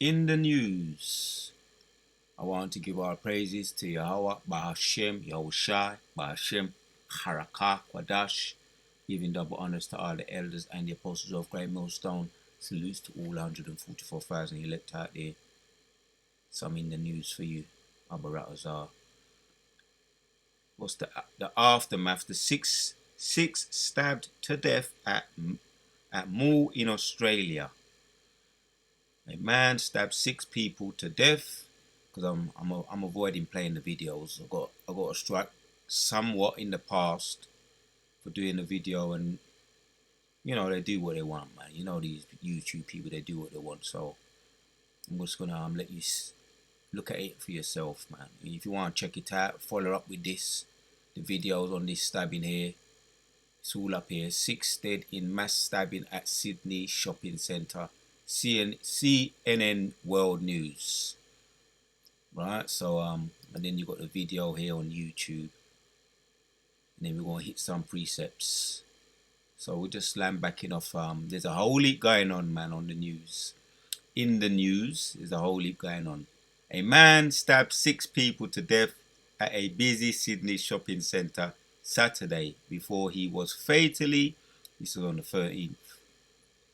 In the news, I want to give our praises to Yahweh, Bahashem, Yahushai, Bahashem, Harakah, Kwadash, giving double honors to all the elders and the apostles of Great Millstone. Salutes to all 144,000 elect out there. Some in the news for you. Abaratazar. What's the aftermath? The six stabbed to death at Moore in Australia. A man stabbed 6 people to death. Because I'm avoiding playing the videos. I got a strike somewhat in the past for doing the video, and you know they do what they want, man. You know these YouTube people, they do what they want. So I'm just gonna let you look at it for yourself, man. And if you want to check it out, follow up with this. The videos on this stabbing here. It's all up here. 6 dead in mass stabbing at Sydney shopping centre. CNN World News. Right, so and then you got the video here on YouTube, and then we're gonna hit some precepts. So we're just slam backing off. There's a whole heap going on, man, on the news. In the news, there's a whole heap going on. A man stabbed 6 people to death at a busy Sydney shopping centre Saturday before he was fatally, this was on the 13th,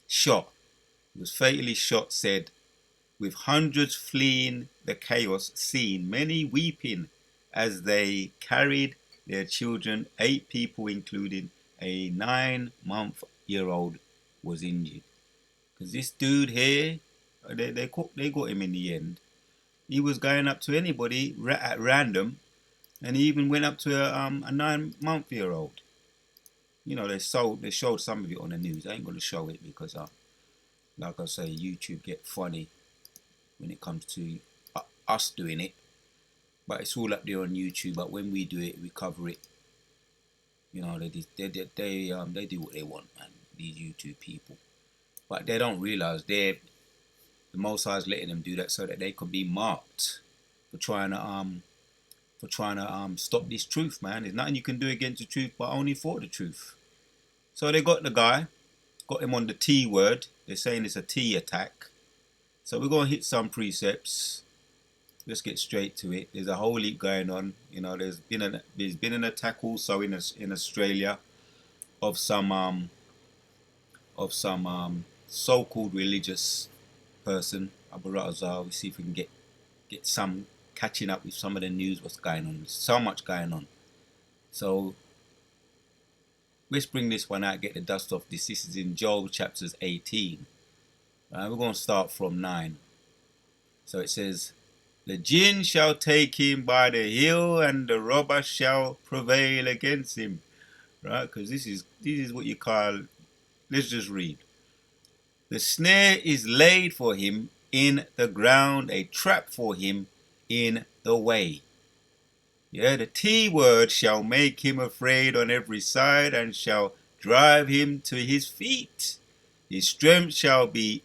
shot. He was fatally shot, said, with hundreds fleeing the chaos scene, many weeping as they carried their children. 8 people, including a 9-month-old, was injured. Because this dude here, they got him in the end. He was going up to anybody at random, and he even went up to a 9-month-old. You know, they showed some of it on the news. I ain't going to show it because, like I say, YouTube get funny when it comes to us doing it, but it's all up there on YouTube. But when we do it, we cover it. You know, they do what they want, man. These YouTube people, but they don't realize the Most High is letting them do that so that they can be marked for trying to stop this truth, man. There's nothing you can do against the truth, but only for the truth. So they got the guy, got him on the T word. They're saying it's a T attack. So we're going to hit some precepts. Let's get straight to it. There's a whole heap going on. You know, there's been an attack also in Australia of some so-called religious person, Abu Razal. We see if we can get some catching up with some of the news. What's going on? There's so much going on. So let's bring this one out. Get the dust off this. This is in Job chapters 18. We're going to start from 9. So it says, the jinn shall take him by the heel, and the robber shall prevail against him. Right? Because this is what you call, let's just read. The snare is laid for him in the ground, a trap for him in the way. Yeah, the T word shall make him afraid on every side, and shall drive him to his feet. His strength shall be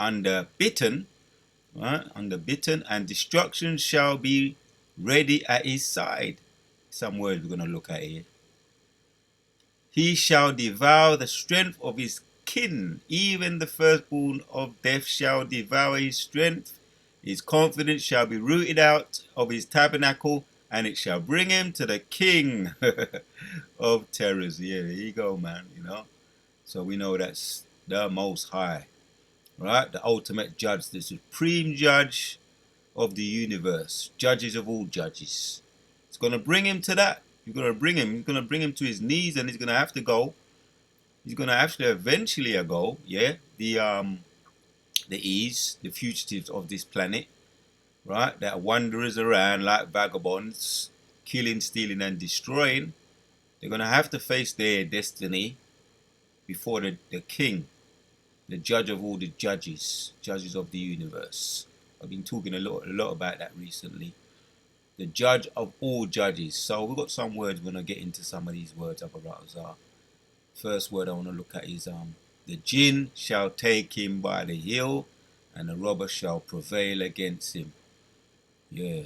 underbitten, right? Underbitten, and destruction shall be ready at his side. Some words we're going to look at here. He shall devour the strength of his kin, even the firstborn of death shall devour his strength. His confidence shall be rooted out of his tabernacle, and it shall bring him to the king of terrors. Yeah, there you go, man. You know, so we know that's the Most High. Right, the ultimate judge, the supreme judge of the universe, judges of all judges. It's going to bring him to that. You're going to bring him. He's going to bring him to his knees, and he's going to have to go. He's going to actually eventually go. Yeah, the ease, the fugitives of this planet, right? That wanderers around like vagabonds, killing, stealing, and destroying. They're going to have to face their destiny before the king, the judge of all the judges of the universe. I've been talking a lot about that recently. The judge of all judges. So we've got some words. We're going to get into some of these words. First word I want to look at is the jinn shall take him by the heel, and the robber shall prevail against him. Yeah.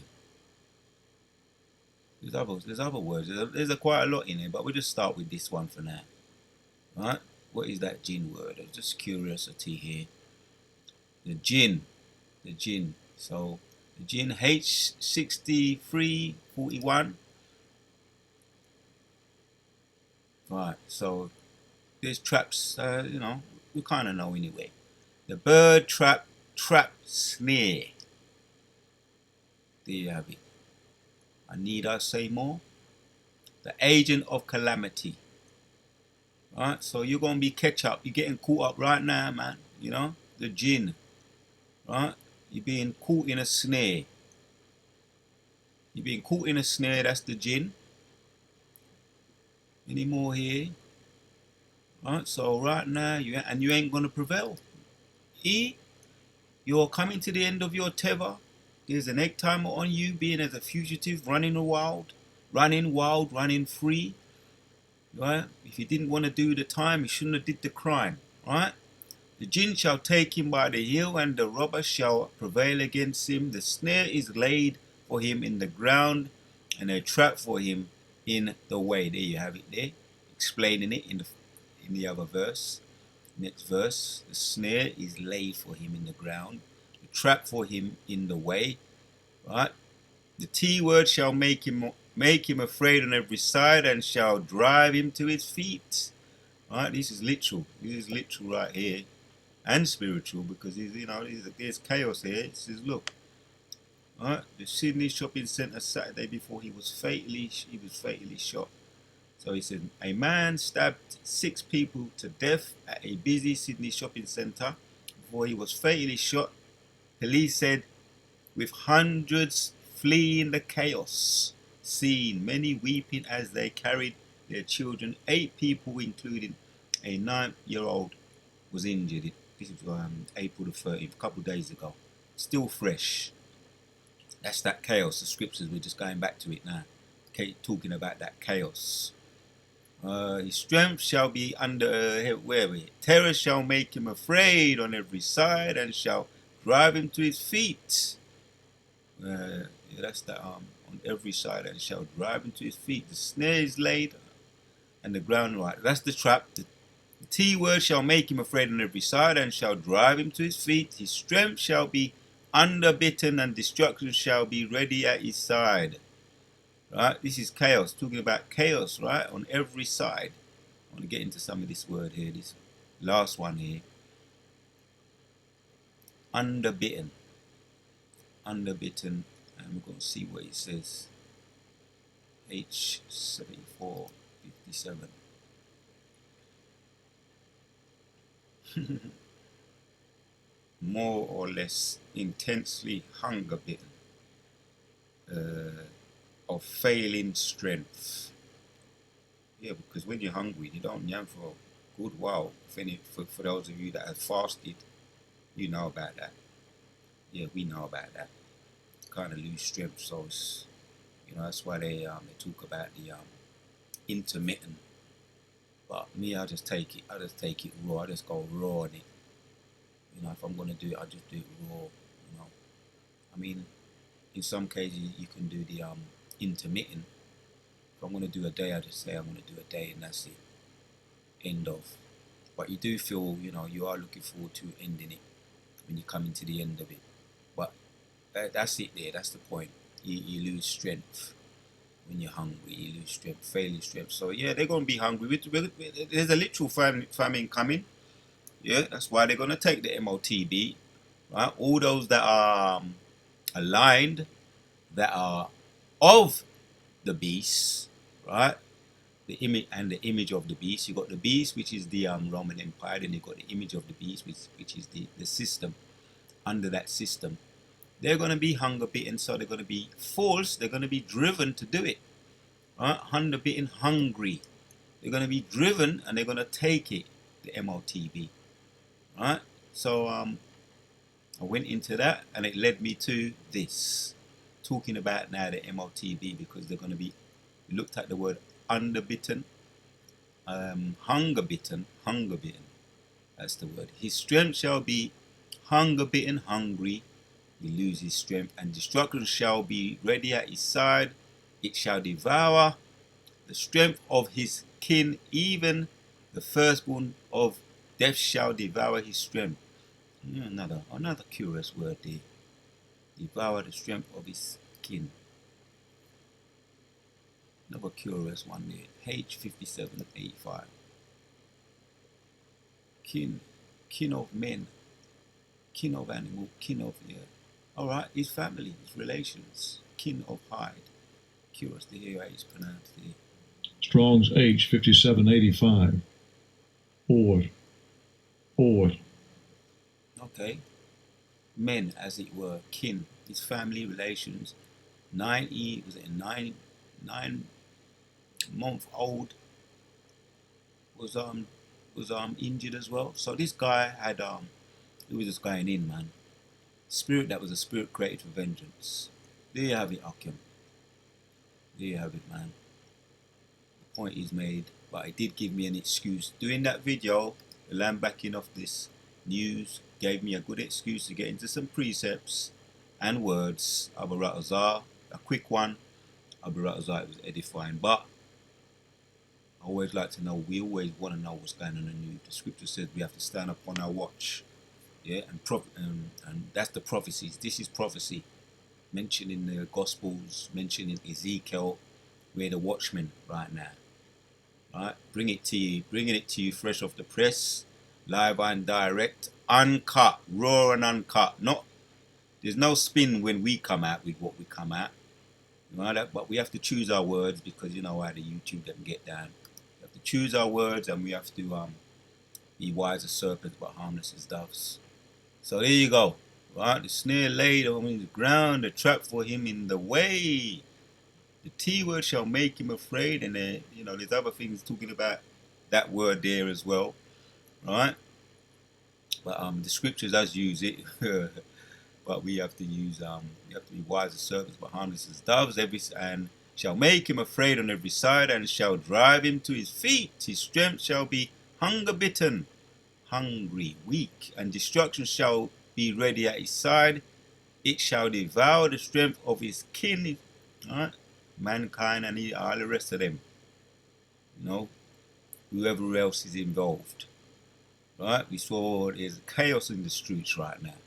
There's other words. There's quite a lot in here, but we'll just start with this one for now. Right? What is that jinn word? Just curiosity here. The jinn the jinn. So the jinn H6341. Right, so there's traps, we kind of know anyway. The bird trap, snare. There you have it. I need I say more? The agent of calamity. Right, so you're going to be catch up. You're getting caught up right now, man. The jinn. Right, you're being caught in a snare. You're being caught in a snare, that's the jinn. Any more here? Right, so right now, you ain't going to prevail. You're coming to the end of your tether. There's an egg timer on you, being as a fugitive, running wild, running free. Right? If you didn't want to do the time, you shouldn't have did the crime. Right? The jinn shall take him by the heel, and the robber shall prevail against him. The snare is laid for him in the ground, and a trap for him in the way. There you have it there, explaining it in the other verse. Next verse, the snare is laid for him in the ground, the trap for him in the way. Right? The T word shall make him afraid on every side, and shall drive him to his feet. Right? This is literal. This is literal right here, and spiritual, because there's chaos here. It says, look, right? The Sydney shopping centre Saturday before he was fatally shot. So he said, a man stabbed 6 people to death at a busy Sydney shopping centre before he was fatally shot. Police said, with hundreds fleeing the chaos scene, many weeping as they carried their children. 8 people, including a 9-year-old, was injured. This is April the 13th, a couple of days ago. Still fresh. That's that chaos. The scriptures, we're just going back to it now. Okay, talking about that chaos. His strength shall be under, where we? Terror shall make him afraid on every side, and shall drive him to his feet. That's that on every side, and shall drive him to his feet. The snare is laid, and the ground right. That's the trap. The T word shall make him afraid on every side, and shall drive him to his feet. His strength shall be underbitten, and destruction shall be ready at his side. Right? This is chaos, talking about chaos, right? On every side. I want to get into some of this word here, this last one here. Underbitten. Underbitten. And we're going to see what it says. H7457. More or less intensely hunger bitten. Of failing strength. Yeah, because when you're hungry, you don't yam for a good while. For those of you that have fasted, you know about that. Yeah, we know about that. Kind of lose strength, so it's, that's why they talk about the intermittent. But me, I just take it raw. I just go raw on it. If I'm gonna do it, I just do it raw. I mean, in some cases you can do the intermittent. If I'm going to do a day, I just say I'm going to do a day, and that's it. End of. But you do feel, you are looking forward to ending it when you come into the end of it. But that's it there. That's the point. You lose strength when you're hungry. You lose strength, failing strength. So yeah, they're going to be hungry. There's a literal famine coming. Yeah, that's why they're going to take the MOTB. Right? All those that are aligned, that are of the beast, right? The image of the beast. You got the beast, which is the Roman Empire. Then you got the image of the beast, which is the system. Under that system, they're going to be hunger bitten, so they're going to be forced. They're going to be driven to do it. Right? Hunger bitten, hungry. They're going to be driven, and they're going to take it. The MOTB. Right? So I went into that, and it led me to this. Talking about now the MOTB, because they're going to be, looked at the word underbitten, hunger bitten, that's the word. His strength shall be hunger bitten, hungry, he loses strength, and destruction shall be ready at his side, it shall devour the strength of his kin, even the firstborn of death shall devour his strength. Another curious word there. devour the strength of his kin. Another curious one there. H5785. Kin. Kin of men. Kin of animal. Kin of air. Alright, his family, his relations. Kin of hide. Curious to hear how it's pronounced here. Strong's H5785. Or. Okay. Men, as it were. Kin. His family, relations. 9E, was it a 9-month-old was injured as well. So this guy had he was just going in, man. Spirit that was a spirit created for vengeance. There you have it, Akim. There you have it, man. The point is made, but it did give me an excuse. Doing that video, the land backing off this news gave me a good excuse to get into some precepts and words. Abu Ratazar, a quick one. Abu Ratazar, it was edifying, but I always like to know, we always want to know what's going on in the news. The scripture says we have to stand up on our watch. Yeah, and that's the prophecies. This is prophecy. Mentioned in the Gospels, mentioned in Ezekiel. We're the watchmen right now. Right? Bringing it to you fresh off the press, live and direct, uncut, raw and uncut. There's no spin when we come out with what we come out. You know that, but we have to choose our words, because you know how the YouTube doesn't get down. We have to choose our words, and we have to be wise as serpents but harmless as doves. So there you go. Right? The snare laid on the ground, the trap for him in the way. The T word shall make him afraid, and then there's other things talking about that word there as well, right? But the scriptures does use it, but we have to use we have to be wise as serpents but harmless as doves. And shall make him afraid on every side, and shall drive him to his feet. His strength shall be hunger bitten, hungry, weak, and destruction shall be ready at his side. It shall devour the strength of his kin, right? Mankind and all the rest of them, whoever else is involved, right? We saw there's chaos in the streets right now,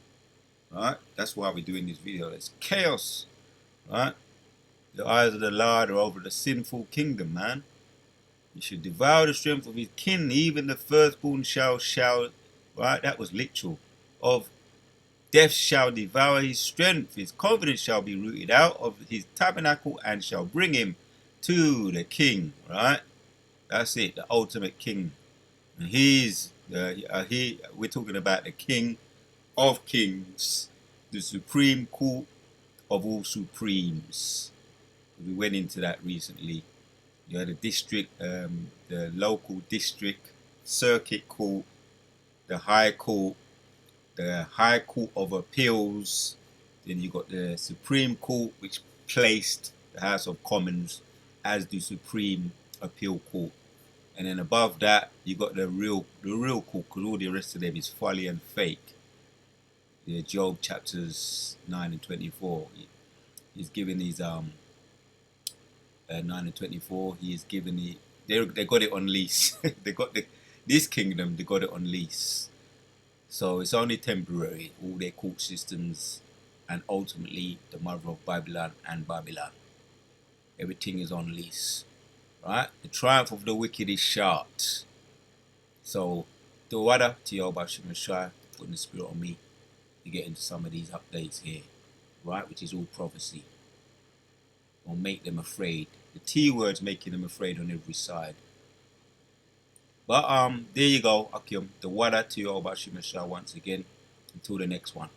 right? That's why we're doing this video. There's chaos, right? The eyes of the Lord are over the sinful kingdom, man. He should devour the strength of his kin, even the firstborn shall, right? That was literal. Of death shall devour his strength, his confidence shall be rooted out of his tabernacle, and shall bring him to the king, right? That's it, the ultimate king. And we're talking about the king of kings, the supreme court of all supremes. We went into that recently. You had the district, the local district, circuit court, the high court of appeals. Then you got the Supreme Court, which placed the House of Commons as the Supreme Appeal Court. And then above that, you got the real court, because all the rest of them is folly and fake. Yeah, Job chapters 9 and 24. He's given these 9 and 24. He is given they got it on lease. They got this kingdom. They got it on lease. So it's only temporary, all their court systems, and ultimately the mother of Babylon and Babylon. Everything is on lease, right? The triumph of the wicked is short. So, the water to your Bashim Shai, putting the spirit on me to get into some of these updates here, right? Which is all prophecy. Or make them afraid. The T words making them afraid on every side. But there you go, Akim. The water to your Bashim Shai once again. Until the next one.